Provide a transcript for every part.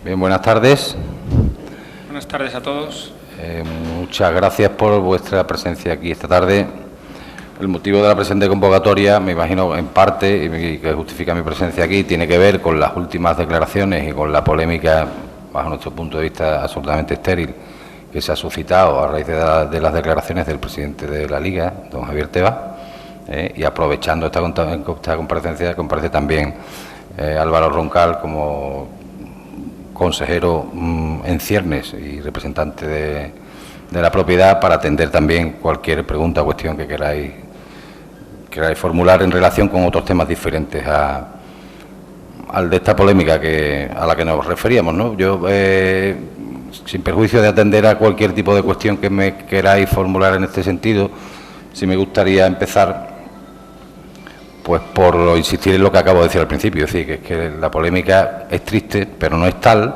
Bien, buenas tardes. Buenas tardes a todos. Muchas gracias por vuestra presencia aquí esta tarde. El motivo de la presente convocatoria, me imagino en parte, y que justifica mi presencia aquí, tiene que ver con las últimas declaraciones y con la polémica, bajo nuestro punto de vista, absolutamente estéril, que se ha suscitado a raíz de las declaraciones del presidente de la Liga, don Javier Tebas, y aprovechando esta comparecencia, comparece también Álvaro Roncal como consejero en ciernes y representante de la propiedad para atender también cualquier pregunta o cuestión que queráis formular en relación con otros temas diferentes al de esta polémica a la que nos referíamos, ¿no? Yo, sin perjuicio de atender a cualquier tipo de cuestión que me queráis formular en este sentido, sí me gustaría empezar pues por insistir en lo que acabo de decir al principio, es decir, que la polémica es triste, pero no es tal.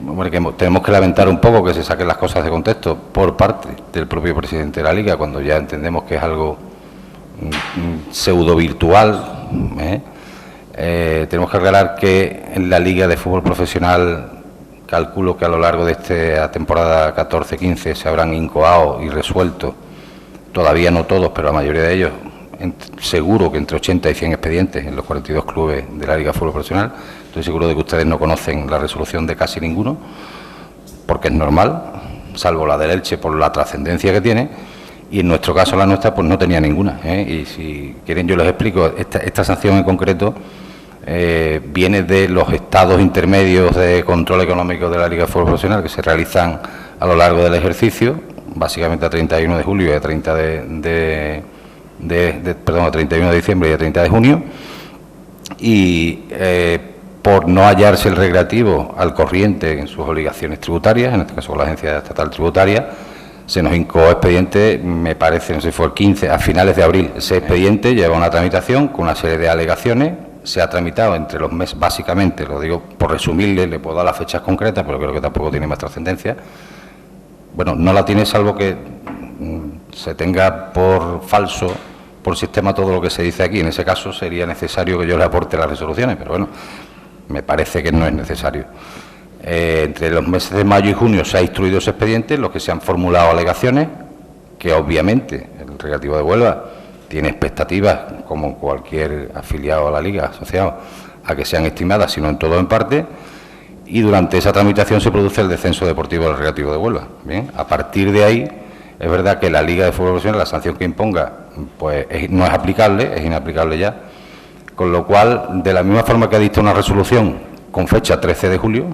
Hombre, que tenemos que lamentar un poco que se saquen las cosas de contexto por parte del propio presidente de la Liga, cuando ya entendemos que es algo pseudo virtual. Tenemos que aclarar que en la Liga de Fútbol Profesional, calculo que a lo largo de esta temporada 14-15 se habrán incoado y resuelto, todavía no todos, pero la mayoría de ellos, seguro que entre 80 y 100 expedientes en los 42 clubes de la Liga de Fútbol Profesional. Estoy seguro de que ustedes no conocen la resolución de casi ninguno, porque es normal, salvo la del Elche por la trascendencia que tiene, y en nuestro caso, la nuestra, pues no tenía ninguna. Y si quieren yo les explico, esta sanción en concreto viene de los estados intermedios de control económico de la Liga de Fútbol Profesional que se realizan a lo largo del ejercicio, básicamente a 31 de julio y a 30 a 31 de diciembre y a 30 de junio, y por no hallarse el recreativo al corriente en sus obligaciones tributarias, en este caso con la Agencia Estatal Tributaria, se nos incoó expediente, me parece, no sé si fue el 15, a finales de abril. Ese expediente lleva una tramitación con una serie de alegaciones, se ha tramitado entre los meses, básicamente, lo digo por resumirle, le puedo dar las fechas concretas, pero creo que tampoco tiene más trascendencia. Bueno, no la tiene salvo que se tenga por falso, por sistema, todo lo que se dice aquí. En ese caso sería necesario que yo le aporte las resoluciones, pero bueno, me parece que no es necesario. Entre los meses de mayo y junio se ha instruido ese expediente, en los que se han formulado alegaciones, que obviamente el Recreativo de Huelva tiene expectativas, como cualquier afiliado a la Liga, asociado, a que sean estimadas, si no en todo o en parte, y durante esa tramitación se produce el descenso deportivo del Recreativo de Huelva. Bien, a partir de ahí, es verdad que la Liga de Fútbol Profesional, la sanción que imponga, pues no es aplicable, es inaplicable ya, con lo cual, de la misma forma que ha dictado una resolución con fecha 13 de julio,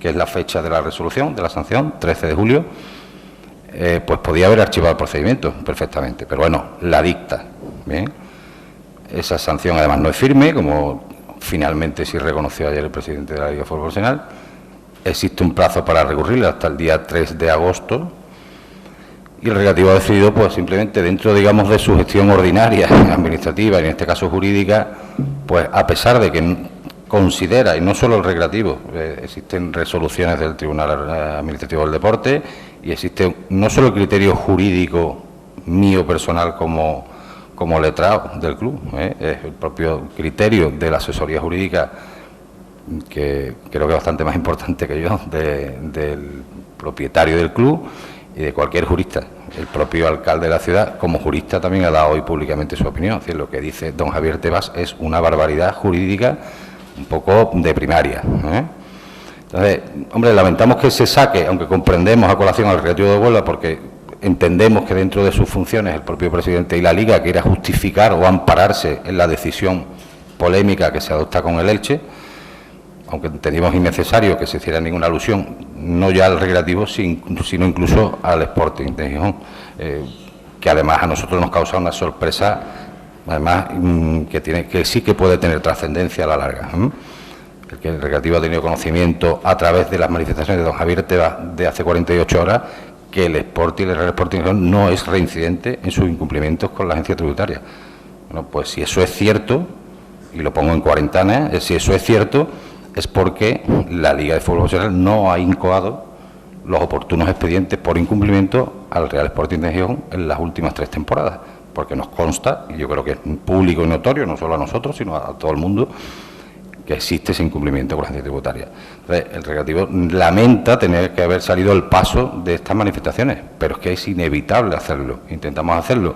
que es la fecha de la resolución, de la sanción, 13 de julio, pues podía haber archivado el procedimiento perfectamente, pero bueno, la dicta. Bien, esa sanción además no es firme, como finalmente sí reconoció ayer el presidente de la Liga de Fútbol Profesional. Existe un plazo para recurrirla hasta el día 3 de agosto, y el Recreativo ha decidido, pues simplemente dentro, digamos, de su gestión ordinaria, administrativa y en este caso jurídica, pues a pesar de que considera, y no solo el Recreativo, existen resoluciones del Tribunal Administrativo del Deporte, y existe no solo el criterio jurídico mío personal como letrado del club, es el propio criterio de la asesoría jurídica, que creo que es bastante más importante que yo, del propietario del club y de cualquier jurista. El propio alcalde de la ciudad, como jurista, también ha dado hoy públicamente su opinión. Es decir, lo que dice don Javier Tebas es una barbaridad jurídica un poco de primaria. Entonces, hombre, lamentamos que se saque, aunque comprendemos a colación al Recreativo de Huelva, porque entendemos que dentro de sus funciones el propio presidente y la Liga quiera justificar o ampararse en la decisión polémica que se adopta con el Elche, aunque entendimos innecesario que se hiciera ninguna alusión, no ya al Recreativo, sino incluso al Sporting de Gijón, que además a nosotros nos causa una sorpresa, además que sí que puede tener trascendencia a la larga. El que el Recreativo ha tenido conocimiento a través de las manifestaciones de don Javier Tebas de hace 48 horas, que el Sporting, el Real Sporting no es reincidente en sus incumplimientos con la agencia tributaria. Bueno, pues si eso es cierto, y lo pongo en cuarentena, si eso es cierto, es porque la Liga de Fútbol Profesional no ha incoado los oportunos expedientes por incumplimiento al Real Sporting de Gijón en las últimas 3 temporadas, porque nos consta, y yo creo que es público y notorio, no solo a nosotros, sino a todo el mundo, que existe ese incumplimiento con la agencia tributaria. Entonces, el Recreativo lamenta tener que haber salido el paso de estas manifestaciones, pero es que es inevitable hacerlo. Intentamos hacerlo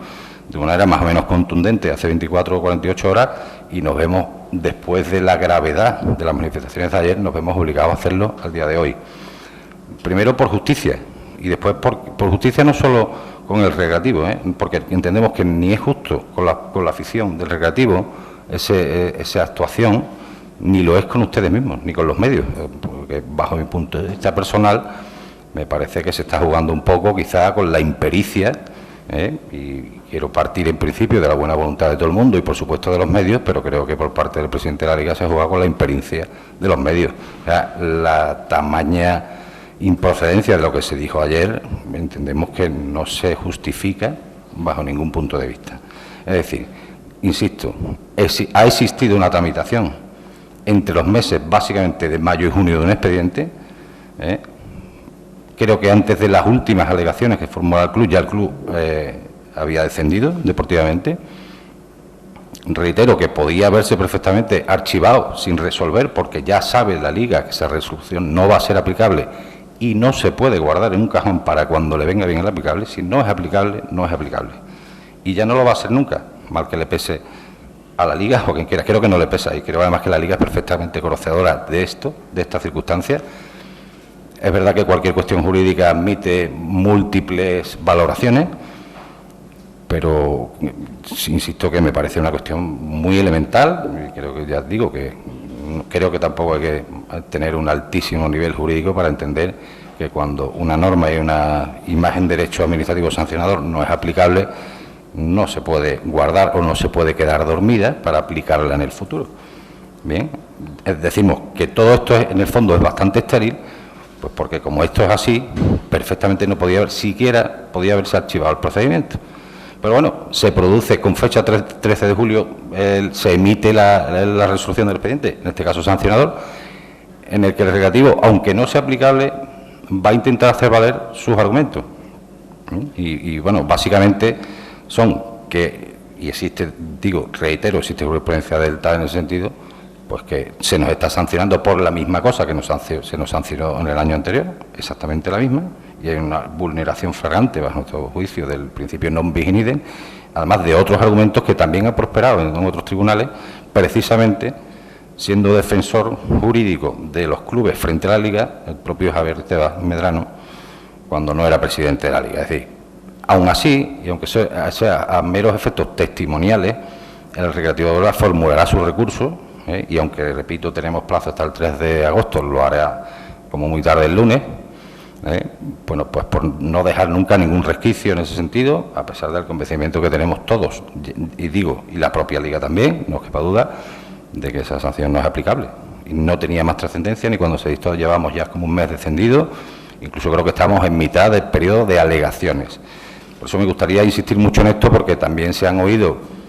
de una manera más o menos contundente hace 24 o 48 horas y nos vemos, después de la gravedad de las manifestaciones de ayer, nos vemos obligados a hacerlo al día de hoy. Primero por justicia y después por justicia no solo con el Recreativo, porque entendemos que ni es justo con la afición del Recreativo esa actuación, ni lo es con ustedes mismos, ni con los medios, porque bajo mi punto de vista personal me parece que se está jugando un poco quizá con la impericia, y quiero partir en principio de la buena voluntad de todo el mundo y por supuesto de los medios, pero creo que por parte del presidente de la Liga se juega con la impericia de los medios. O sea, la tamaña improcedencia de lo que se dijo ayer entendemos que no se justifica bajo ningún punto de vista. Es decir, insisto, ha existido una tramitación entre los meses básicamente de mayo y junio de un expediente. Creo que antes de las últimas alegaciones que formó el club, ya el club había descendido deportivamente. Reitero que podía haberse perfectamente archivado sin resolver, porque ya sabe la Liga que esa resolución no va a ser aplicable y no se puede guardar en un cajón para cuando le venga bien el aplicable. Si no es aplicable, no es aplicable. Y ya no lo va a ser nunca, mal que le pese a la Liga o quien quiera. Creo que no le pesa, y creo además que la Liga es perfectamente conocedora de esto, de estas circunstancias. Es verdad que cualquier cuestión jurídica admite múltiples valoraciones, pero insisto que me parece una cuestión muy elemental, y creo que ya digo que creo que tampoco hay que tener un altísimo nivel jurídico para entender que cuando una norma y una imagen de derecho administrativo sancionador no es aplicable, no se puede guardar o no se puede quedar dormida para aplicarla en el futuro. Bien, decimos que todo esto en el fondo es bastante estéril, pues porque como esto es así, perfectamente no podía haber, siquiera podía haberse archivado el procedimiento. Pero bueno, se produce con fecha 13 de julio, se emite la resolución del expediente, en este caso sancionador, en el que el Recreativo, aunque no sea aplicable, va a intentar hacer valer sus argumentos. Y bueno, básicamente son que, y existe, digo, reitero, existe jurisprudencia del TAD en ese sentido, pues que se nos está sancionando por la misma cosa que se nos sancionó en el año anterior, exactamente la misma, y hay una vulneración flagrante, bajo nuestro juicio, del principio non bis in idem, además de otros argumentos que también han prosperado en otros tribunales, precisamente siendo defensor jurídico de los clubes frente a la Liga, el propio Javier Tebas Medrano, cuando no era presidente de la Liga. Es decir, aún así, y aunque sea a meros efectos testimoniales, el Recreativo de Huelva formulará su recurso, y aunque, repito, tenemos plazo hasta el 3 de agosto, lo hará como muy tarde el lunes, bueno, pues por no dejar nunca ningún resquicio en ese sentido, a pesar del convencimiento que tenemos todos, y digo, y la propia Liga también, no quepa duda, de que esa sanción no es aplicable. Y no tenía más trascendencia ni cuando se dictó, llevamos ya como un mes descendido, incluso creo que estamos en mitad del periodo de alegaciones. Por eso me gustaría insistir mucho en esto, porque también se han oído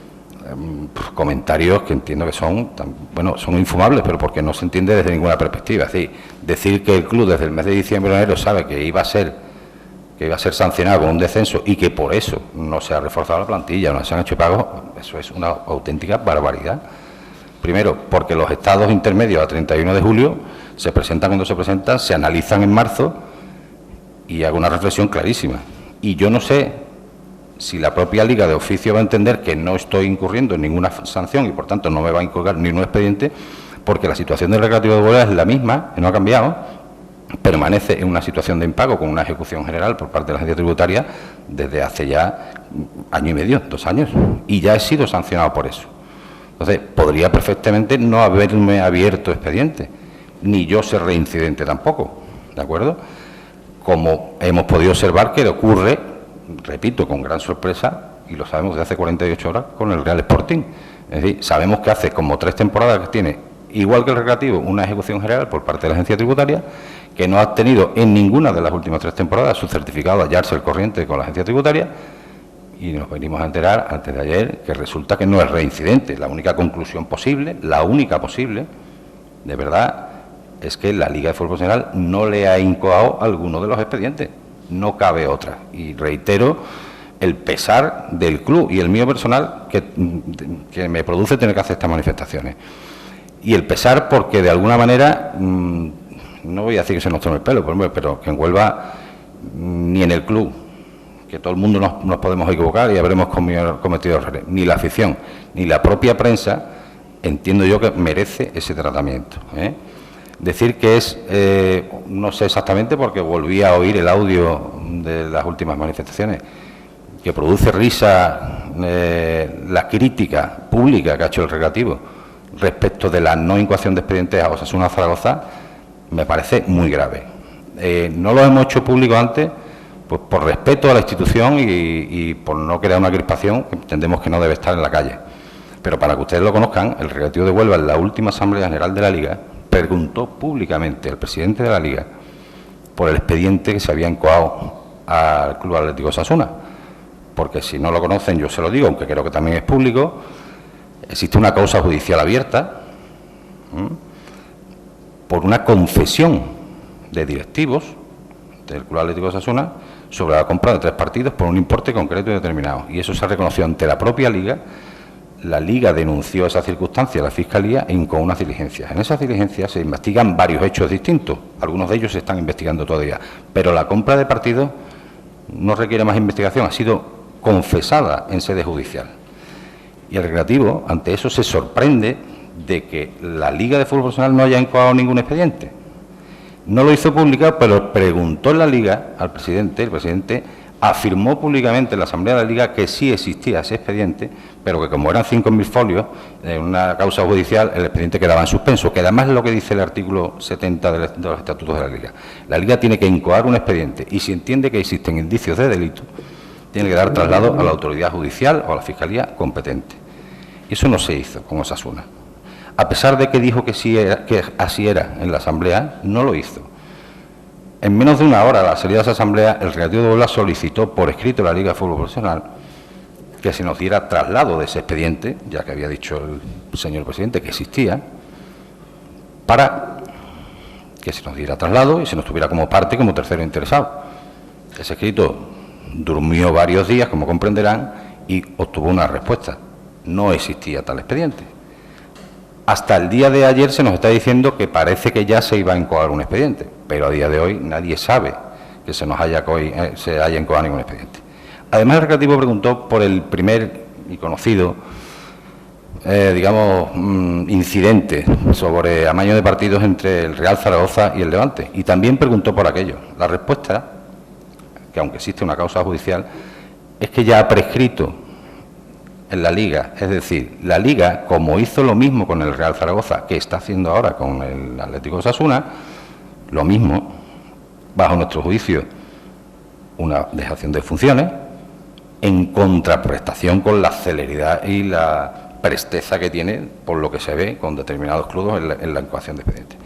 comentarios que entiendo que son, bueno, son infumables, pero porque no se entiende desde ninguna perspectiva. Es decir que el club desde el mes de diciembre o enero sabe que iba a ser sancionado con un descenso y que por eso no se ha reforzado la plantilla, no se han hecho pagos, eso es una auténtica barbaridad. Primero, porque los estados intermedios a 31 de julio se presentan cuando se presentan, se analizan en marzo, y hago una reflexión clarísima. Y yo no sé si la propia Liga de oficio va a entender que no estoy incurriendo en ninguna sanción y por tanto no me va a inculcar ni un expediente, porque la situación del Recreativo de Huelva es la misma, que no ha cambiado, permanece en una situación de impago con una ejecución general por parte de la agencia tributaria desde hace ya año y medio, 2 años, y ya he sido sancionado por eso. Entonces, podría perfectamente no haberme abierto expediente, ni yo ser reincidente tampoco, ¿de acuerdo? Como hemos podido observar que ocurre, repito, con gran sorpresa, y lo sabemos desde hace 48 horas, con el Real Sporting. Es decir, sabemos que hace como 3 temporadas que tiene, igual que el Recreativo, una ejecución general por parte de la agencia tributaria, que no ha tenido en ninguna de las últimas 3 temporadas su certificado de hallarse el corriente con la agencia tributaria, y nos venimos a enterar antes de ayer que resulta que no es reincidente. La única conclusión posible, la única posible, de verdad, es que la Liga de Fútbol Profesional no le ha incoado alguno de los expedientes. No cabe otra. Y reitero el pesar del club y el mío personal que me produce tener que hacer estas manifestaciones. Y el pesar porque, de alguna manera, no voy a decir que se nos tome el pelo, pero que en Huelva, ni en el club, que todo el mundo nos podemos equivocar y habremos cometido errores, ni la afición, ni la propia prensa, entiendo yo que merece ese tratamiento, ¿eh? Decir que es, no sé exactamente porque volví a oír el audio de las últimas manifestaciones, que produce risa la crítica pública que ha hecho el Recreativo respecto de la no incoación de expedientes a Osasuna Zaragoza, me parece muy grave. No lo hemos hecho público antes, pues por respeto a la institución y por no crear una crispación que entendemos que no debe estar en la calle. Pero para que ustedes lo conozcan, el Recreativo de Huelva, en la última Asamblea General de la Liga, preguntó públicamente al presidente de la Liga por el expediente que se había incoado al Club Atlético Osasuna. Porque si no lo conocen, yo se lo digo, aunque creo que también es público, existe una causa judicial abierta por una confesión de directivos del Club Atlético Osasuna sobre la compra de 3 partidos por un importe concreto y determinado. Y eso se ha reconocido ante la propia Liga. La Liga denunció esa circunstancia a la Fiscalía e incoó unas diligencias. En esas diligencias se investigan varios hechos distintos. Algunos de ellos se están investigando todavía. Pero la compra de partidos no requiere más investigación. Ha sido confesada en sede judicial. Y el Recreativo, ante eso, se sorprende de que la Liga de Fútbol Profesional no haya incoado ningún expediente. No lo hizo público, pero preguntó en la Liga al presidente. El presidente afirmó públicamente en la Asamblea de la Liga que sí existía ese expediente, pero que como eran 5.000 folios en una causa judicial, el expediente quedaba en suspenso, que además es lo que dice el artículo 70 de los estatutos de la Liga. La Liga tiene que incoar un expediente y si entiende que existen indicios de delito, tiene que dar traslado a la autoridad judicial o a la Fiscalía competente. Y eso no se hizo con Osasuna. A pesar de que dijo que sí era, que así era en la Asamblea, no lo hizo. En menos de una hora a la salida de esa Asamblea, el Recreativo de Huelva solicitó por escrito a la Liga de Fútbol Profesional que se nos diera traslado de ese expediente, ya que había dicho el señor presidente que existía, para que se nos diera traslado y se nos tuviera como parte, como tercero interesado. Ese escrito durmió varios días, como comprenderán, y obtuvo una respuesta. No existía tal expediente. Hasta el día de ayer se nos está diciendo que parece que ya se iba a incoar un expediente, pero a día de hoy nadie sabe que se haya incoado ningún expediente. Además, el Recreativo preguntó por el primer y conocido, incidente sobre amaño de partidos entre el Real Zaragoza y el Levante, y también preguntó por aquello. La respuesta, que aunque existe una causa judicial, es que ya ha prescrito en la Liga. Es decir, la Liga, como hizo lo mismo con el Real Zaragoza, que está haciendo ahora con el Atlético Osasuna, lo mismo, bajo nuestro juicio, una dejación de funciones, en contraprestación con la celeridad y la presteza que tiene, por lo que se ve con determinados clubes en la incoación de expedientes.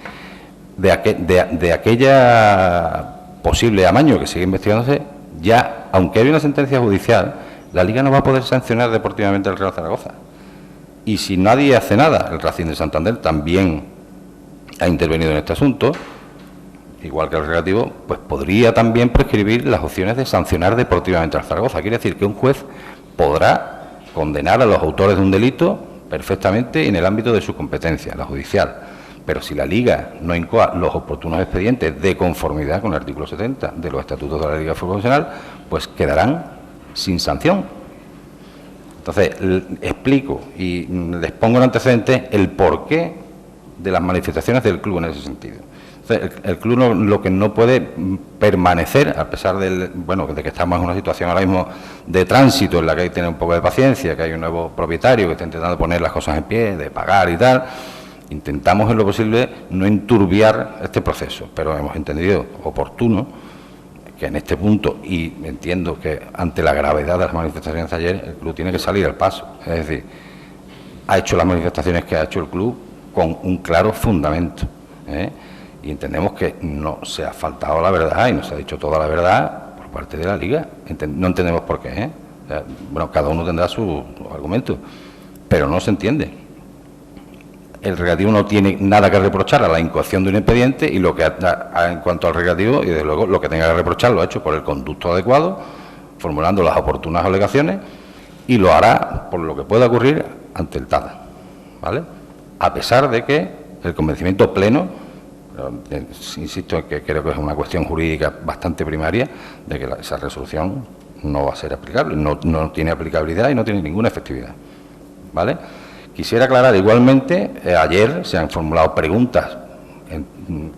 De aquella posible amaño que sigue investigándose, ya, aunque hay una sentencia judicial, la Liga no va a poder sancionar deportivamente al Real Zaragoza. Y si nadie hace nada, el Racing de Santander también ha intervenido en este asunto, igual que el Recreativo, pues podría también prescribir las opciones de sancionar deportivamente al Zaragoza. Quiere decir que un juez podrá condenar a los autores de un delito perfectamente en el ámbito de su competencia, la judicial. Pero si la Liga no incoa los oportunos expedientes de conformidad con el artículo 70 de los estatutos de la Liga de Fútbol Profesional, pues quedarán sin sanción. Entonces, explico y les pongo en antecedentes el porqué de las manifestaciones del club en ese sentido. Entonces, el club lo que no puede permanecer, a pesar de que estamos en una situación ahora mismo de tránsito en la que hay que tener un poco de paciencia, que hay un nuevo propietario que está intentando poner las cosas en pie, de pagar y tal, intentamos en lo posible no enturbiar este proceso, pero hemos entendido oportuno que en este punto, y entiendo que ante la gravedad de las manifestaciones de ayer, el club tiene que salir al paso. Es decir, ha hecho las manifestaciones que ha hecho el club con un claro fundamento, y entendemos que no se ha faltado la verdad y no se ha dicho toda la verdad por parte de la Liga. No entendemos por qué, cada uno tendrá su argumento, pero no se entiende. El Recreativo no tiene nada que reprochar a la incoación de un expediente y lo que en cuanto al Recreativo, y desde luego lo que tenga que reprochar lo ha hecho por el conducto adecuado, formulando las oportunas alegaciones, y lo hará por lo que pueda ocurrir ante el TADA, ¿vale? a pesar de que el convencimiento pleno, insisto en que creo que es una cuestión jurídica bastante primaria, de que esa resolución no va a ser aplicable, no tiene aplicabilidad y no tiene ninguna efectividad, ¿vale? Quisiera aclarar igualmente, ayer se han formulado preguntas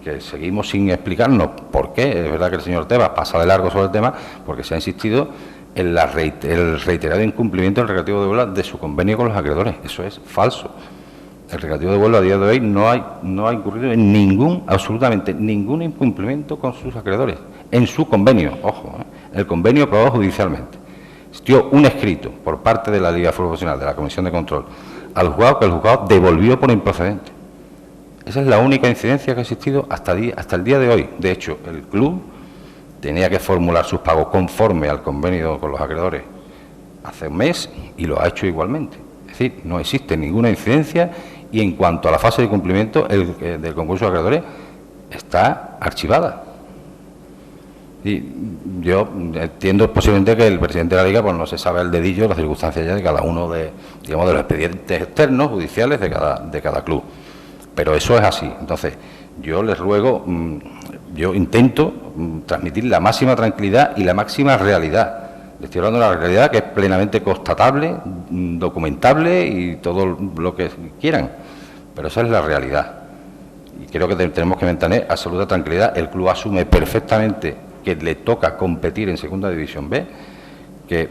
que seguimos sin explicarnos por qué. Es verdad que el señor Tebas pasa de largo sobre el tema, porque se ha insistido en el reiterado incumplimiento del Recreativo de Huelva de su convenio con los acreedores. Eso es falso. El Recreativo de Huelva a día de hoy no ha incurrido en absolutamente ningún incumplimiento con sus acreedores, en su convenio, ojo, el convenio aprobado judicialmente. Existió un escrito por parte de la Liga Profesional, de la Comisión de Control, al juzgado, que el juzgado devolvió por improcedente. Esa es la única incidencia que ha existido hasta el día de hoy. De hecho, el club tenía que formular sus pagos conforme al convenio con los acreedores hace un mes y lo ha hecho igualmente. Es decir, no existe ninguna incidencia y en cuanto a la fase de cumplimiento del concurso de acreedores está archivada. Y yo entiendo posiblemente que el presidente de la Liga pues no se sabe el dedillo, las circunstancias ya de cada uno de los expedientes externos, judiciales de cada club. Pero eso es así. Entonces, yo les ruego, yo intento transmitir la máxima tranquilidad y la máxima realidad. Les estoy hablando de la realidad que es plenamente constatable, documentable y todo lo que quieran. Pero esa es la realidad. Y creo que tenemos que mantener absoluta tranquilidad. El club asume perfectamente que le toca competir en Segunda División B, que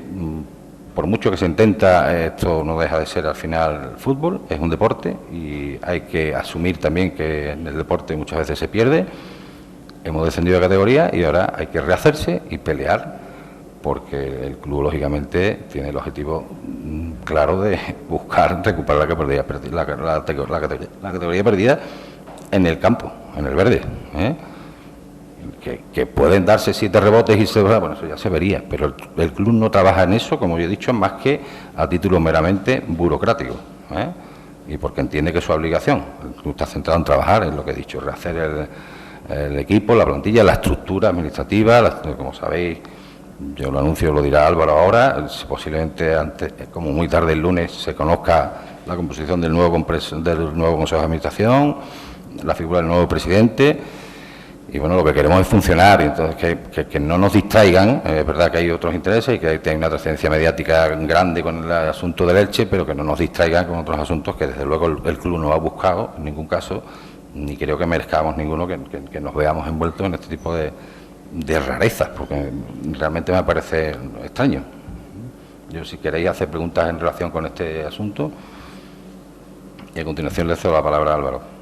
por mucho que se intenta, esto no deja de ser al final fútbol, es un deporte y hay que asumir también que en el deporte muchas veces se pierde. Hemos descendido de categoría y ahora hay que rehacerse y pelear, porque el club lógicamente tiene el objetivo claro de buscar recuperar la categoría perdida en el campo, en el verde, que pueden darse 7 rebotes y bueno, eso ya se vería, pero el club no trabaja en eso, como yo he dicho, más que a título meramente burocrático, y porque entiende que es su obligación. El club está centrado en trabajar, en lo que he dicho, rehacer el equipo, la plantilla, la estructura administrativa, como sabéis, yo lo anuncio, lo dirá Álvaro ahora, posiblemente antes, como muy tarde el lunes, se conozca la composición del nuevo Consejo de Administración, la figura del nuevo presidente. Y bueno, lo que queremos es funcionar, y entonces que no nos distraigan. Es verdad que hay otros intereses y que hay una trascendencia mediática grande con el asunto del Elche, pero que no nos distraigan con otros asuntos que desde luego el club no ha buscado en ningún caso, ni creo que merezcamos ninguno que nos veamos envueltos en este tipo de rarezas, porque realmente me parece extraño. Yo, si queréis hacer preguntas en relación con este asunto, y a continuación le cedo la palabra a Álvaro.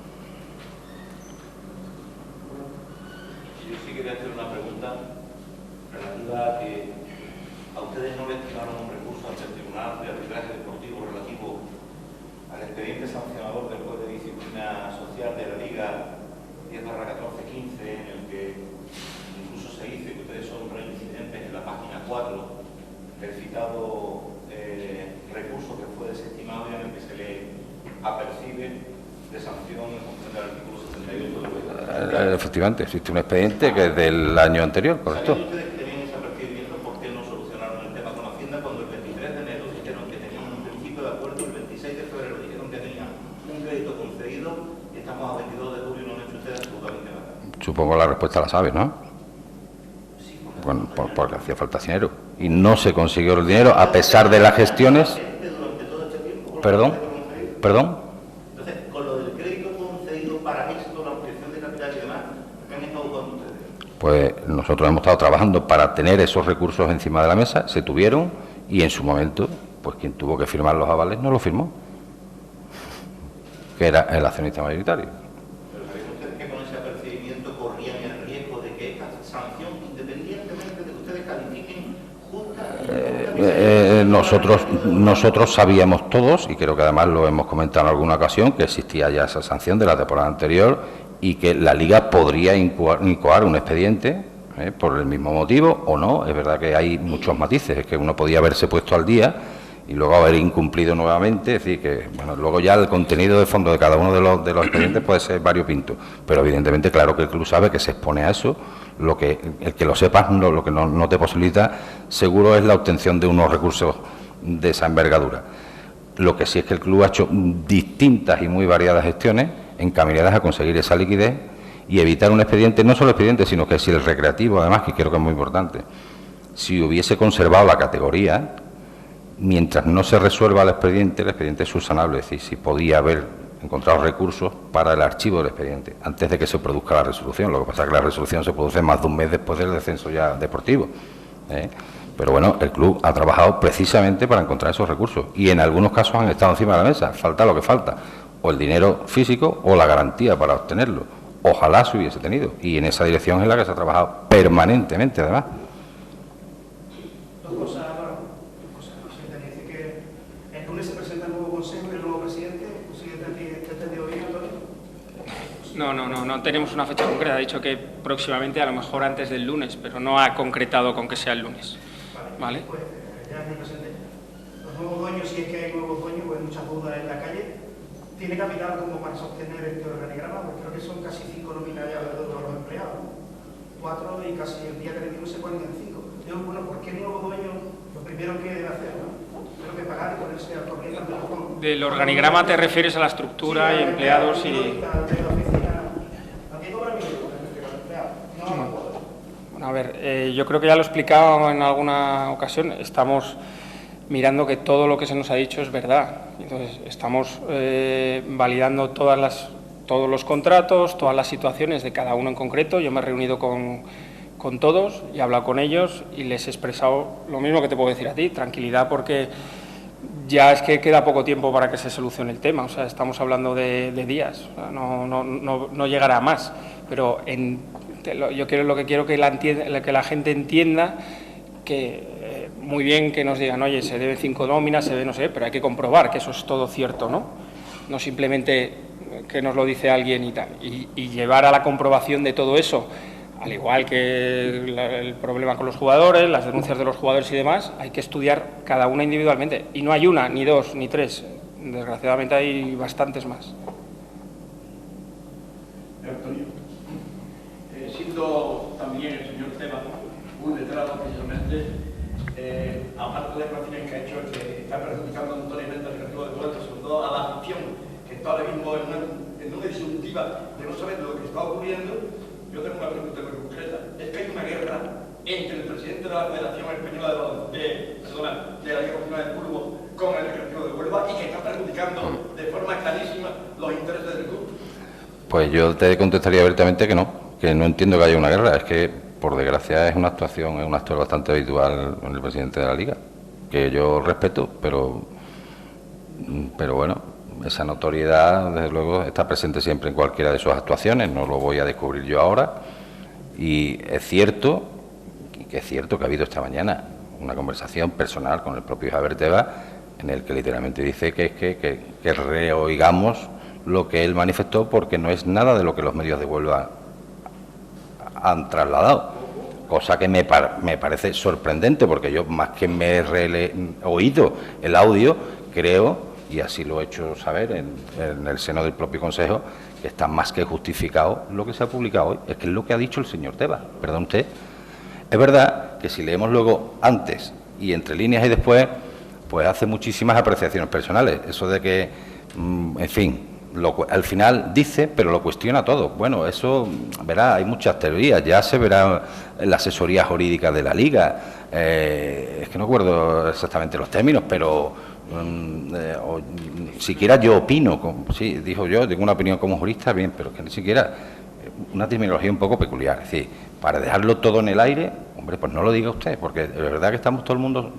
Recurso que fue desestimado y en el que se le apercibe de sanción en función del artículo 78 de la ley. Efectivamente, existe un expediente que es del año anterior, correcto. ¿Saben ustedes que tenían ese apercibimiento? ¿Por qué no solucionaron el tema con Hacienda cuando el 23 de enero dijeron que tenían un principio de acuerdo, el 26 de febrero dijeron que tenían un crédito concedido y estamos a 22 de julio y no han hecho ustedes absolutamente nada? Supongo la respuesta la sabes, ¿no? Sí, bueno, porque hacía falta dinero y no se consiguió el dinero a pesar de las gestiones. Perdón. Entonces, con lo del crédito concedido para esto, la obtención de capital y demás, ¿qué han estado buscando ustedes? Pues nosotros hemos estado trabajando para tener esos recursos encima de la mesa, se tuvieron y en su momento, pues quien tuvo que firmar los avales no lo firmó, que era el accionista mayoritario. Pero ¿saben ustedes que con ese apercibimiento corrían el riesgo de que esta sanción, independientemente de que ustedes califiquen justa, nosotros sabíamos todos, y creo que además lo hemos comentado en alguna ocasión, que existía ya esa sanción de la temporada anterior y que la Liga podría incoar un expediente por el mismo motivo o no? Es verdad que hay muchos matices, es que uno podía haberse puesto al día y luego haber incumplido nuevamente, es decir, que bueno, luego ya el contenido de fondo de cada uno de los expedientes puede ser variopinto, pero evidentemente claro que el club sabe que se expone a eso. El que lo sepas, lo que no te posibilita seguro es la obtención de unos recursos de esa envergadura. Lo que sí es que el club ha hecho distintas y muy variadas gestiones encaminadas a conseguir esa liquidez y evitar un expediente, no solo expediente, sino que si el recreativo, además, que creo que es muy importante, si hubiese conservado la categoría, mientras no se resuelva el expediente es subsanable, es decir, si podía haber encontrado recursos para el archivo del expediente, antes de que se produzca la resolución. Lo que pasa es que la resolución se produce más de un mes después del descenso ya deportivo, ¿eh? Pero bueno, el club ha trabajado precisamente para encontrar esos recursos y en algunos casos han estado encima de la mesa. Falta lo que falta, o el dinero físico o la garantía para obtenerlo. Ojalá se hubiese tenido, y en esa dirección es la que se ha trabajado permanentemente, además. Dos cosas. Dice que el lunes se presenta el nuevo consejo y el nuevo presidente. ¿Te entendido bien, Antonio? No tenemos una fecha concreta. Ha dicho que próximamente, a lo mejor antes del lunes, pero no ha concretado con que sea el lunes. ¿Vale? Pues ya me presenté. Los nuevos dueños, si es que hay nuevos dueños, pues hay muchas dudas en la calle. ¿Tiene capital como para sostener este organigrama? Pues creo que son casi 5 nóminas ya de todos los empleados, ¿no? 4 y casi el día 31 se ponen en 5. Digo, bueno, ¿por qué el nuevo dueño lo primero que debe hacer, ¿no? Creo que pagar y ponerse al corriente. Del organigrama te refieres a la estructura y empleados y... Bueno, a ver, yo creo que ya lo he explicado en alguna ocasión. Estamos mirando que todo lo que se nos ha dicho es verdad. Entonces, estamos validando todos los contratos, todas las situaciones de cada uno en concreto. Yo me he reunido con todos y he hablado con ellos y les he expresado lo mismo que te puedo decir a ti, tranquilidad, porque ya es que queda poco tiempo para que se solucione el tema. O sea, estamos hablando de días, o sea, no llegará a más. Pero lo que quiero que la gente entienda que muy bien que nos digan, oye, se deben 5 nóminas, se debe no sé, pero hay que comprobar que eso es todo cierto, ¿no? No simplemente que nos lo dice alguien y tal. Y llevar a la comprobación de todo eso, al igual que el problema con los jugadores, las denuncias de los jugadores y demás, hay que estudiar cada una individualmente. Y no hay una, ni dos, ni tres. Desgraciadamente hay bastantes más. Antonio, siendo también el señor Tebas un letrado precisamente, aparte de las declaraciones que ha hecho, que está perjudicando notoriamente al recreativo de Puerto, sobre todo a la afición, que está ahora mismo en una disyuntiva de no saber lo que está ocurriendo, yo tengo una pregunta muy concreta. Es que hay una guerra entre el presidente de la Federación Española de la Liga Profesional de Fútbol con el recreativo de Huelva y que está perjudicando de forma clarísima los intereses del club. Pues yo te contestaría abiertamente que no entiendo que haya una guerra. Es que, por desgracia, es un actor bastante habitual en el presidente de la Liga, que yo respeto, pero bueno, esa notoriedad, desde luego, está presente siempre en cualquiera de sus actuaciones, no lo voy a descubrir yo ahora. Y es cierto que ha habido esta mañana una conversación personal con el propio Javier Tebas, en el que literalmente dice que reoigamos lo que él manifestó, porque no es nada de lo que los medios de Huelva han trasladado, cosa que me parece sorprendente, porque yo, más que me he oído el audio, creo, y así lo he hecho saber en el seno del propio Consejo, que está más que justificado lo que se ha publicado hoy. Es que es lo que ha dicho el señor Tebas, perdón usted. Es verdad que si leemos luego antes y entre líneas y después, pues hace muchísimas apreciaciones personales. Eso de que, en fin, al final dice, pero lo cuestiona todo. Bueno, eso, verá, hay muchas teorías, ya se verá en la asesoría jurídica de la Liga. Es que no recuerdo exactamente los términos, pero siquiera yo opino, sí, dijo yo, tengo una opinión como jurista, bien, pero que ni siquiera una terminología un poco peculiar. Es decir, para dejarlo todo en el aire, hombre, pues no lo diga usted, porque de verdad que estamos todo el mundo,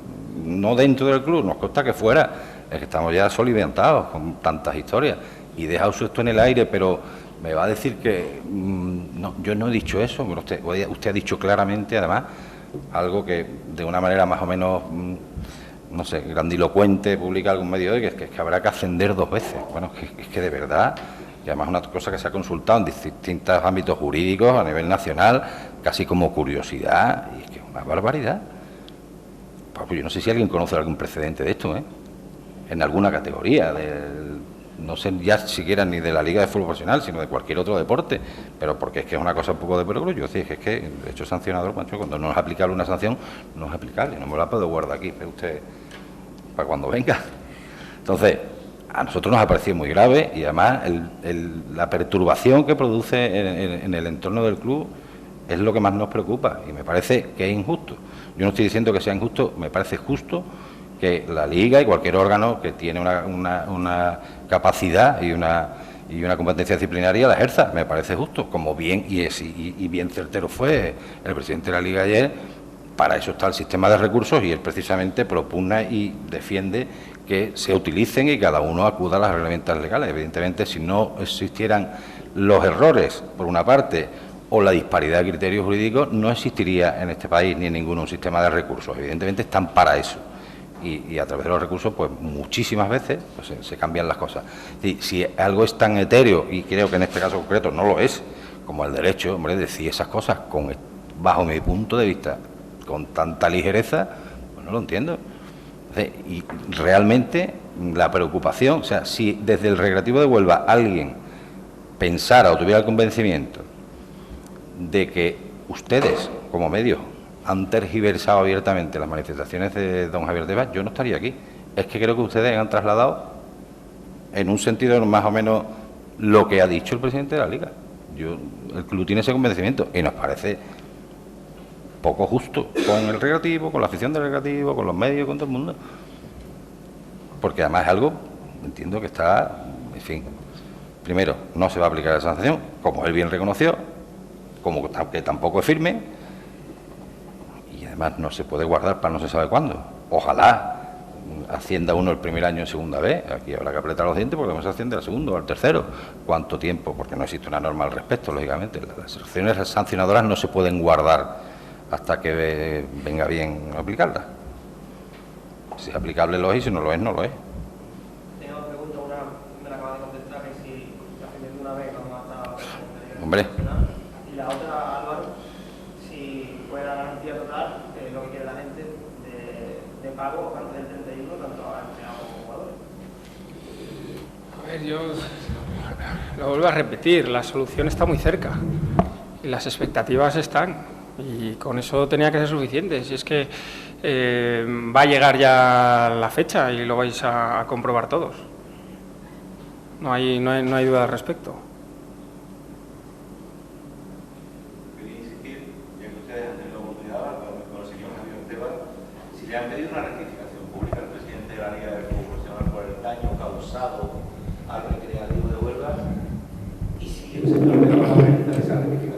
no dentro del club, nos consta que fuera, es que estamos ya soliviantados con tantas historias. Y deja esto en el aire, pero me va a decir que no, yo no he dicho eso, pero usted ha dicho claramente, además, algo que de una manera más o menos, no sé, grandilocuente, publica algún medio de que habrá que ascender 2 veces. Bueno, es que de verdad, y además una cosa que se ha consultado en distintos ámbitos jurídicos a nivel nacional, casi como curiosidad, y es que es una barbaridad. Pues yo no sé si alguien conoce algún precedente de esto, en alguna categoría no sé ya siquiera ni de la Liga de Fútbol Profesional, sino de cualquier otro deporte, pero porque es que es una cosa un poco de perogrullo. Es que de hecho sancionador, macho, cuando no es aplicable una sanción, no es aplicable, no me la puedo guardar aquí, pero usted, para cuando venga. Entonces, a nosotros nos ha parecido muy grave y además la perturbación que produce en el entorno del club es lo que más nos preocupa y me parece que es injusto. Yo no estoy diciendo que sea injusto, me parece justo que la Liga y cualquier órgano que tiene una capacidad y una competencia disciplinaria la ejerza. Me parece justo, como bien y bien certero fue el presidente de la Liga ayer. Para eso está el sistema de recursos y él precisamente propugna y defiende que se utilicen y cada uno acuda a las herramientas legales. Evidentemente, si no existieran los errores, por una parte, o la disparidad de criterios jurídicos, no existiría en este país ni en ninguno un sistema de recursos. Evidentemente están para eso. Y a través de los recursos, pues muchísimas veces pues, se cambian las cosas. Si algo es tan etéreo, y creo que en este caso concreto no lo es, como el derecho, hombre, decir esas cosas bajo mi punto de vista, con tanta ligereza, pues no lo entiendo. Y realmente la preocupación, o sea, si desde el Recreativo de Huelva alguien pensara o tuviera el convencimiento de que ustedes, como medios, han tergiversado abiertamente las manifestaciones de don Javier Tebas, yo no estaría aquí. Es que creo que ustedes han trasladado en un sentido más o menos lo que ha dicho el presidente de la Liga. El club tiene ese convencimiento y nos parece poco justo con el Recreativo, con la afición del Recreativo, con los medios, con todo el mundo. Porque además es algo, entiendo que está, en fin, primero, no se va a aplicar esa sanción, como él bien reconoció, como que tampoco es firme, y además no se puede guardar para no se sabe cuándo. Ojalá ascienda uno el primer año en segunda vez, aquí habrá que apretar los dientes porque no se asciende al segundo o al tercero. ¿Cuánto tiempo? Porque no existe una norma al respecto, lógicamente. Las sanciones sancionadoras no se pueden guardar hasta que venga bien aplicarlas. Si es aplicable lo es y si no lo es, no lo es. Tengo una pregunta, una me la acaba de contestar, que si la firme una vez vamos a estar... Hombre. Y la otra, Álvaro, si fuera la garantía total, lo que quiere la gente, de pago antes del 31, tanto a empleados como jugadores. A ver, yo lo vuelvo a repetir, la solución está muy cerca y las expectativas están. Y con eso tenía que ser suficiente. Si es que va a llegar ya la fecha y lo vais a comprobar todos. No hay duda al respecto. Quería insistir, ya que ustedes han tenido la oportunidad con el señor Javier Tebas, si le han pedido una rectificación pública al presidente de la Liga de Fútbol Profesional por el daño causado al Recreativo de Huelva, y si el señor Tebas va a realizar esa rectificación.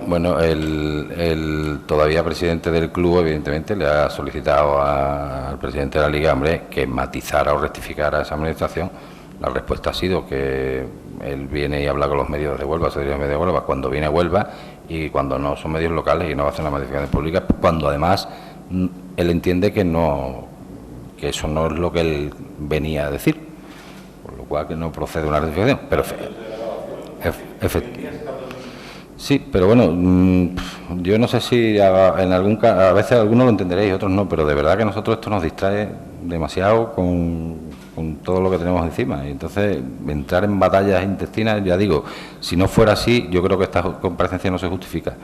Bueno, el todavía presidente del club, evidentemente, le ha solicitado al presidente de la Liga, hombre, que matizara o rectificara esa administración. La respuesta ha sido que él viene y habla con los medios de Huelva, se dirige a los medios de Huelva, cuando viene a Huelva y cuando no son medios locales y no va a hacer una modificación pública, cuando además él entiende que eso no es lo que él venía a decir, por lo cual que no procede una rectificación. Pero sí, pero bueno, yo no sé si a veces algunos lo entenderéis, otros no, pero de verdad que a nosotros esto nos distrae demasiado con todo lo que tenemos encima. Y entonces, entrar en batallas intestinas, ya digo, si no fuera así, yo creo que esta comparecencia no se justifica.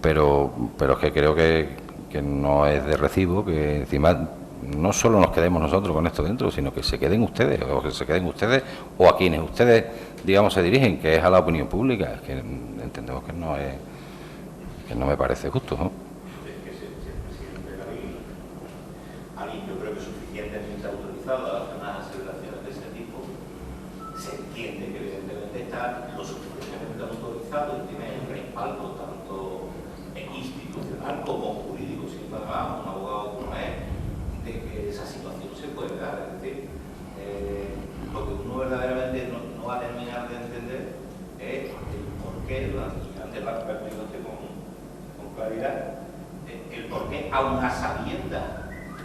Pero es que creo que no es de recibo, que encima no solo nos quedemos nosotros con esto dentro, sino que se queden ustedes, o a quienes ustedes, digamos, se dirigen, que es a la opinión pública. Es que entendemos que no me parece justo, ¿no? Es que si el presidente de la Liga, alguien yo creo que suficientemente autorizado a hacer unas celebraciones de ese tipo, se entiende que evidentemente está lo suficientemente autorizado y tiene un respaldo tanto institucional como jurídico, si no va un abogado como es, de que esa situación se puede dar. Es decir, lo que uno verdaderamente no va a terminar de entender es el por qué, antes lo ha perdido con claridad, el por qué, aun a sabiendas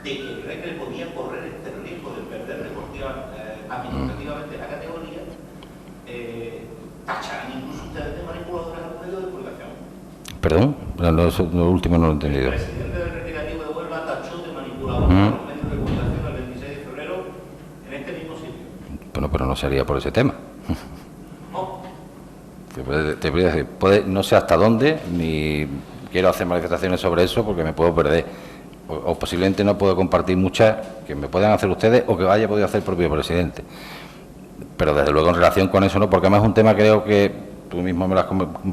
de que el Recre podía correr este riesgo de perder administrativamente la categoría, tachan incluso ustedes de manipuladores a los medios de comunicación. Perdón, lo último no lo he entendido. El presidente del Recreativo de Huelva tachó de manipulador a los medios de comunicación el 26 de febrero en este mismo sitio. Bueno, pero no sería por ese tema. No. Te voy a decir, no sé hasta dónde, ni quiero hacer manifestaciones sobre eso porque me puedo perder. o posiblemente no puedo compartir muchas que me puedan hacer ustedes o que haya podido hacer el propio presidente. Pero desde luego en relación con eso no, porque además es un tema, creo que tú mismo me lo has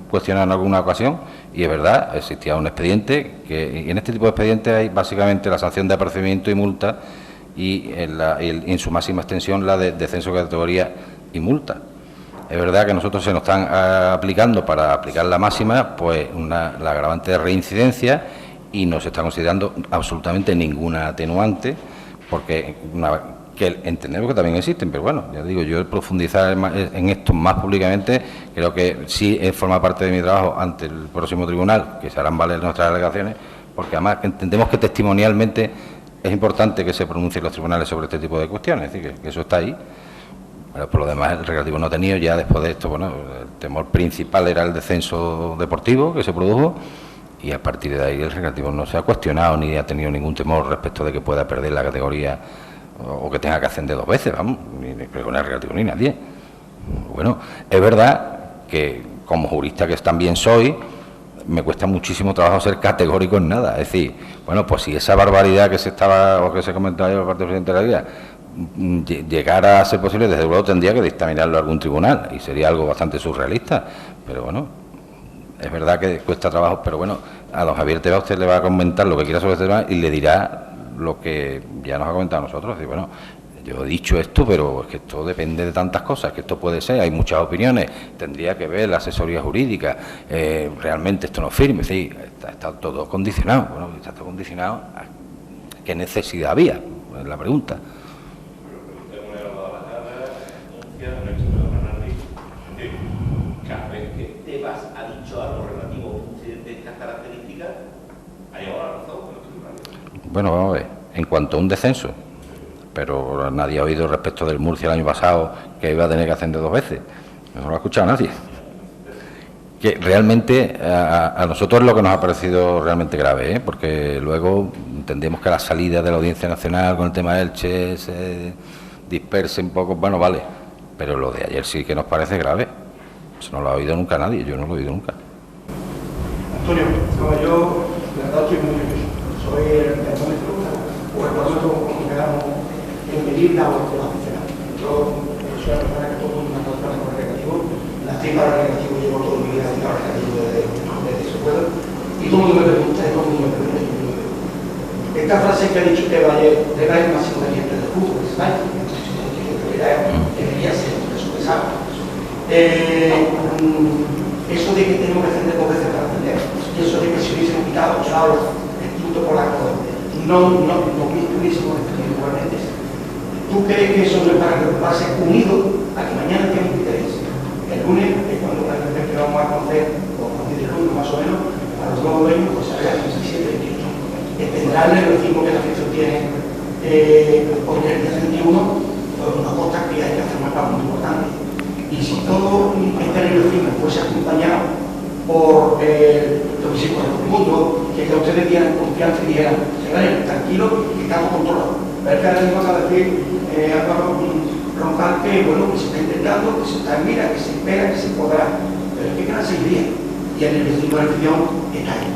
cuestionado en alguna ocasión, y es verdad, existía un expediente, y en este tipo de expedientes hay básicamente la sanción de apercibimiento y multa, y en su máxima extensión la de descenso de categoría y multa. Es verdad que nosotros se nos están aplicando, para aplicar la máxima, pues la agravante de reincidencia, y no se está considerando absolutamente ninguna atenuante, porque que entendemos que también existen, pero bueno, ya digo, yo profundizar en esto más públicamente, creo que sí forma parte de mi trabajo ante el próximo tribunal, que se harán valer nuestras alegaciones, porque además entendemos que testimonialmente es importante que se pronuncien los tribunales sobre este tipo de cuestiones, es decir, que eso está ahí. Pero por lo demás, el recreativo no ha tenido, ya después de esto, bueno, el temor principal era el descenso deportivo que se produjo, y a partir de ahí el recreativo no se ha cuestionado ni ha tenido ningún temor respecto de que pueda perder la categoría o que tenga que ascender 2 veces, vamos, ni con el recreativo ni nadie. Bueno, es verdad que como jurista que también soy, me cuesta muchísimo trabajo ser categórico en nada. Es decir, bueno, pues si esa barbaridad que se comentaba yo por parte del presidente de la Liga llegara a ser posible, desde luego tendría que dictaminarlo a algún tribunal, y sería algo bastante surrealista. Pero bueno, es verdad que cuesta trabajo, pero bueno, a don Javier Tebas usted le va a comentar lo que quiera sobre este tema y le dirá lo que ya nos ha comentado a nosotros. Y bueno, yo he dicho esto, pero es que esto depende de tantas cosas, que esto puede ser, hay muchas opiniones, tendría que ver la asesoría jurídica, realmente esto no es firme, sí, está todo condicionado. Bueno, está todo condicionado, ¿qué necesidad había? Es la pregunta. Cada vez que Tebas ha dicho algo relativo a un incidente de estas características, ha llevado la razón con los tribunales. Bueno, vamos a ver, en cuanto a un descenso, pero nadie ha oído respecto del Murcia el año pasado que iba a tener que ascender 2 veces, no lo ha escuchado nadie. Que realmente a nosotros es lo que nos ha parecido realmente grave, porque luego entendemos que la salida de la Audiencia Nacional con el tema del Elche se disperse un poco, bueno, vale, pero lo de ayer sí que nos parece grave. Eso no lo ha oído nunca nadie, yo no lo he oído nunca. Antonio, como yo, la verdad estoy muy nervioso. Soy el termómetro, o el barómetro, como queramos, en medir la aficionada. Yo soy la persona que todo el mundo me ha tratado con el recreativo. La tripa del recreativo llevo toda mi vida haciendo el recreativo desde que se pueda. Y todo el mundo me pregunta, y todo el mundo me pregunta, y todo el mundo me pregunta. Esta frase que ha dicho que vaya, Tebas es el máximo dirigente del fútbol de España. Debería ser, eso que sabe. Eso de que tenemos que defender 2 veces para defender, y eso de que si hubiésemos quitado los institutos polacos, no hubiésemos defendido igualmente. ¿Tú crees que eso no es para preocuparse unido a que mañana tenga interés? El lunes, que cuando la gente que vamos a conocer, o a partir del lunes más o menos, a los nuevos dueños, pues a ver, 17, 28. Tendrá el nerviosismo que la afición tiene porque el día 31 nos consta que hay que hacer una parte muy importante. Y si todo este nerviosismo fuese acompañado por lo que sí por el mundo, que ustedes dieran confianza y dijeran, señores, tranquilos, que estamos controlados. Pero es que ahora mismo acaba de decir Álvaro Roncal que, bueno, que se está intentando, que se está en mira, que se espera, que se podrá. Pero es que quedan 6 días y el nerviosismo de la afición está ahí.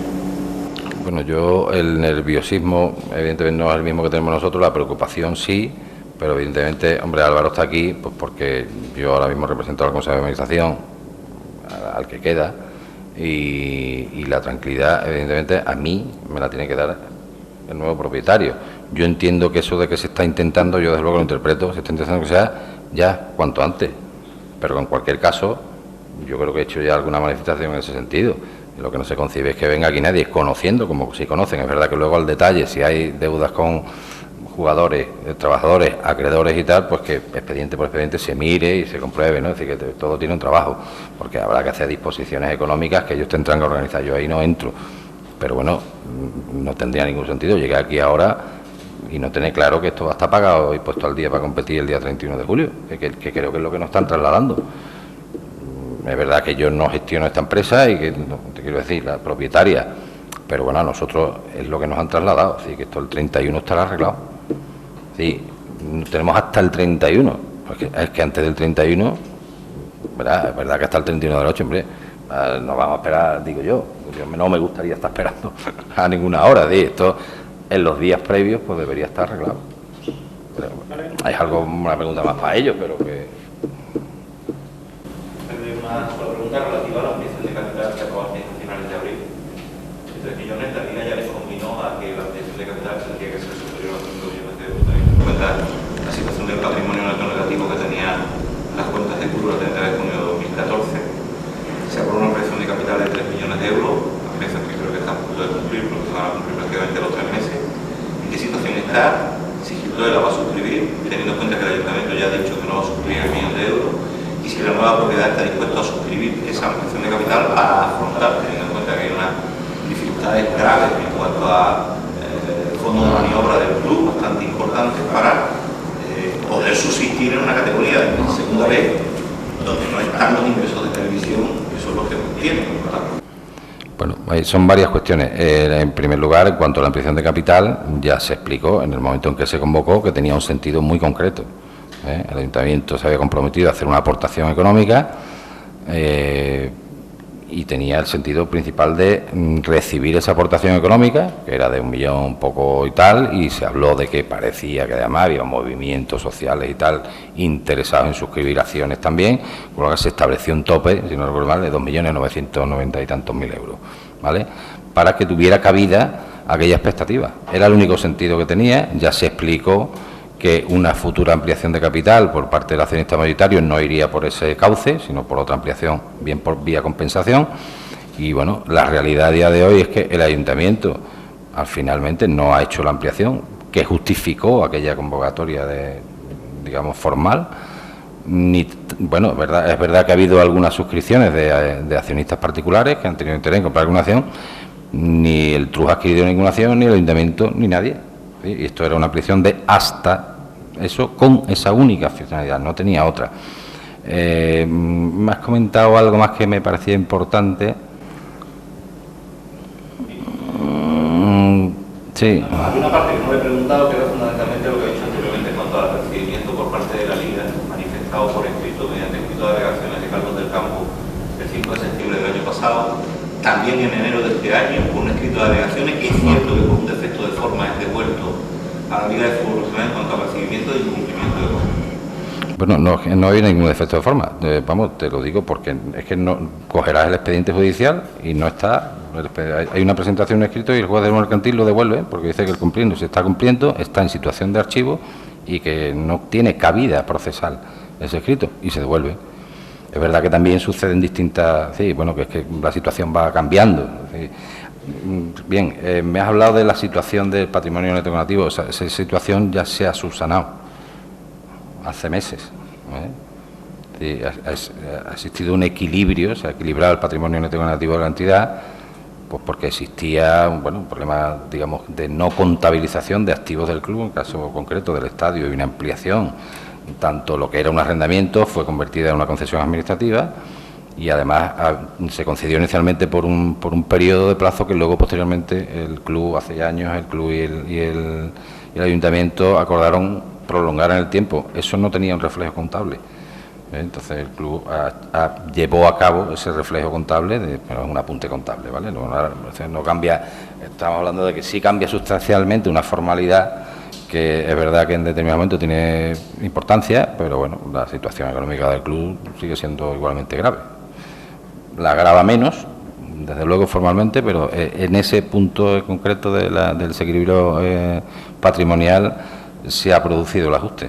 Bueno, yo el nerviosismo, evidentemente no es el mismo que tenemos nosotros, la preocupación sí, pero evidentemente, hombre, Álvaro está aquí pues porque yo ahora mismo represento al Consejo de Administración, al que queda, y la tranquilidad, evidentemente, a mí me la tiene que dar el nuevo propietario. Yo entiendo que eso de que se está intentando, yo desde luego lo interpreto, se está intentando que sea ya cuanto antes, pero en cualquier caso, yo creo que he hecho ya alguna manifestación en ese sentido. Lo que no se concibe es que venga aquí nadie conociendo, como si conocen. Es verdad que luego al detalle, si hay deudas con jugadores, trabajadores, acreedores y tal, pues que expediente por expediente se mire y se compruebe, ¿no? Es decir, que todo tiene un trabajo, porque habrá que hacer disposiciones económicas que ellos tendrán que organizar. Yo ahí no entro, pero bueno, no tendría ningún sentido llegar aquí ahora y no tener claro que esto va a estar pagado y puesto al día para competir el día 31 de julio, que creo que es lo que nos están trasladando. Es verdad que yo no gestiono esta empresa y que, te quiero decir, la propietaria, pero bueno, a nosotros es lo que nos han trasladado, así que esto el 31 estará arreglado. Sí, tenemos hasta el 31, porque es que antes del 31, ¿verdad? Es verdad que hasta el 31 de la noche, hombre, no vamos a esperar, digo yo no me gustaría estar esperando a ninguna hora, esto en los días previos pues debería estar arreglado. Pero, hay algo, una pregunta más para ellos, pero que... Una sola pregunta relativa a la ampliación de capital que acaba a finales de abril. 3 millones, la Liga ya les combinó a que la ampliación de capital tendría que ser superior a 5 millones de euros. Teniendo en cuenta la situación del patrimonio neto negativo que tenía las cuentas de curva a 30 de junio de 2014, se aprobó una ampliación de capital de 3 millones de euros, ampliación que creo que está a punto de cumplir, porque se van a cumplir prácticamente los 3 meses. ¿En qué situación está? Si Gildoe la va a suscribir, teniendo en cuenta que el Ayuntamiento ya ha dicho que no va a suscribir el millón de euros, y si la nueva propiedad está dispuesta a suscribir esa ampliación de capital para afrontar, teniendo en cuenta que hay unas dificultades graves en cuanto a fondos de maniobra del club bastante importantes para poder subsistir en una categoría de segunda B donde no están los ingresos de televisión, que son los que tienen, ¿verdad? Bueno, son varias cuestiones. En primer lugar, en cuanto a la ampliación de capital, ya se explicó en el momento en que se convocó que tenía un sentido muy concreto. El Ayuntamiento se había comprometido a hacer una aportación económica y tenía el sentido principal de recibir esa aportación económica, que era de 1 millón poco y tal, y se habló de que parecía que además había movimientos sociales y tal interesados en suscribir acciones también, con lo que se estableció un tope, si no recuerdo mal, de 2.990.000 y tantos euros, ¿vale? Para que tuviera cabida aquella expectativa. Era el único sentido que tenía. Ya se explicó que una futura ampliación de capital por parte del accionista mayoritario no iría por ese cauce, sino por otra ampliación, bien por vía compensación. Y bueno, la realidad a día de hoy es que el Ayuntamiento finalmente no ha hecho la ampliación que justificó aquella convocatoria de, digamos, formal. Bueno, es verdad que ha habido algunas suscripciones de accionistas particulares que han tenido interés en comprar alguna acción. Ni el TRUJ ha adquirido ninguna acción, ni el Ayuntamiento, ni nadie. ¿Sí? Y esto era una ampliación de hasta eso, con esa única finalidad, no tenía otra. Me has comentado algo más que me parecía importante. Sí. Hay una parte que no he preguntado, que era fundamentalmente lo que he dicho anteriormente en cuanto al recibimiento por parte de la Liga, manifestado por escrito mediante escrito de alegaciones de Carlos del Campo el 5 de septiembre del año pasado. También en enero de este año, con un escrito de alegaciones que es cierto que por un defecto de forma es devuelto a la Liga de Fútbol Profesional en cuanto al recibimiento y incumplimiento de normas. Bueno, no hay ningún defecto de forma. Vamos, te lo digo porque es que no cogerás el expediente judicial y no está. Hay una presentación en escrito y el juez del mercantil lo devuelve porque dice que el cumpliendo se está cumpliendo, está en situación de archivo y que no tiene cabida procesal ese escrito y se devuelve. Es verdad que también suceden distintas... Sí, bueno, que es que la situación va cambiando. ¿Sí? Bien, me has hablado de la situación del patrimonio neto negativo. O sea, esa situación ya se ha subsanado hace meses. Sí, ha existido un equilibrio, se ha equilibrado el patrimonio neto negativo de la entidad, pues porque existía un problema, digamos, de no contabilización de activos del club, en caso concreto del estadio, y una ampliación. Tanto lo que era un arrendamiento fue convertida en una concesión administrativa y además se concedió inicialmente por un periodo de plazo que luego posteriormente el club, hace ya años, el club y el ayuntamiento acordaron prolongar en el tiempo. Eso no tenía un reflejo contable. Entonces el club llevó a cabo ese reflejo contable, pero es un apunte contable, ¿vale? No cambia, estamos hablando de que sí cambia sustancialmente una formalidad que es verdad que en determinado momento tiene importancia, pero bueno, la situación económica del club sigue siendo igualmente grave. La agrava menos, desde luego formalmente, pero en ese punto concreto del desequilibrio patrimonial se ha producido el ajuste.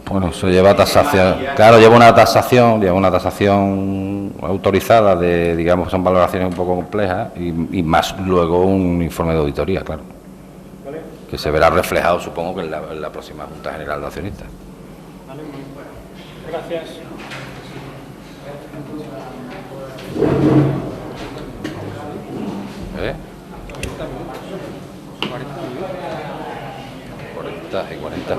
Bueno, eso lleva tasación, claro, lleva una tasación autorizada de, digamos, son valoraciones un poco complejas y más luego un informe de auditoría, claro, que se verá reflejado, supongo, que en la próxima Junta General de Accionistas. Vale, muy bueno. Gracias. ¿Eh? 40 y 40.